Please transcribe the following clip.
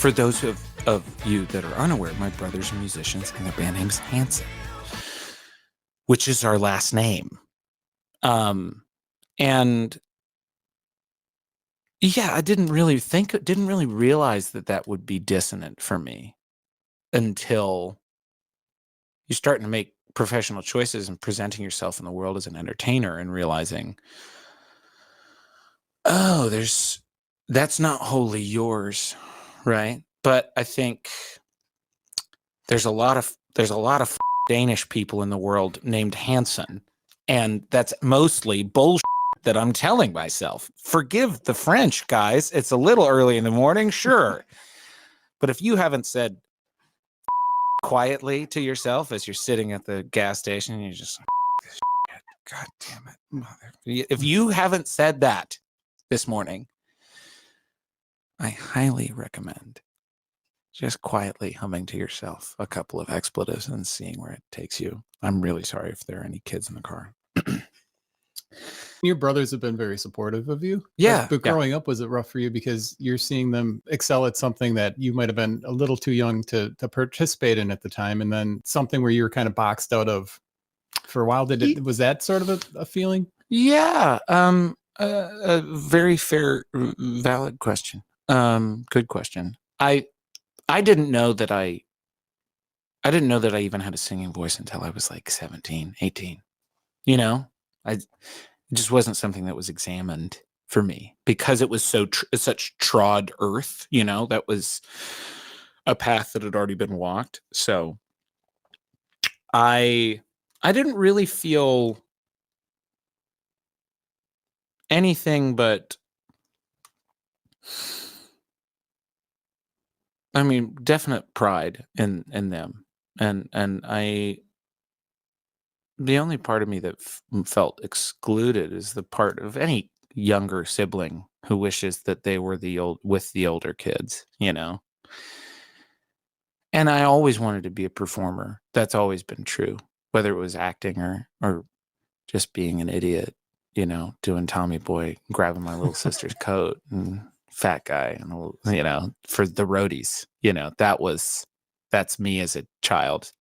For those of you that are unaware, my brothers are musicians, and their band name is Hanson, which is our last name. And yeah, I didn't really realize that would be dissonant for me until you're starting to make professional choices and presenting yourself in the world as an entertainer and realizing, oh, that's not wholly yours, right? But I think there's a lot of Danish people in the world named Hanson, and that's mostly bullshit that I'm telling myself. Forgive the French, guys. It's a little early in the morning, sure. But if you haven't said quietly to yourself as you're sitting at the gas station, you're just, God damn it, mother. If you haven't said that this morning, I highly recommend just quietly humming to yourself a couple of expletives and seeing where it takes you. I'm really sorry if there are any kids in the car. Your brothers have been very supportive of you. Yeah. But growing up, was it rough for you because you're seeing them excel at something that you might have been a little too young to participate in at the time, and then something where you were kind of boxed out of for a while? Was that sort of a feeling? Yeah. A very fair, valid question. Good question. I didn't know that I even had a singing voice until I was like 17, 18. You know, it just wasn't something that was examined for me because it was such trod earth, that was a path that had already been walked. So I didn't really feel anything but, I mean, definite pride in them. And the only part of me that felt excluded is the part of any younger sibling who wishes that they were with the older kids, And I always wanted to be a performer. That's always been true, whether it was acting or just being an idiot, doing Tommy Boy, grabbing my little sister's coat and fat guy, and for the roadies, that's me as a child.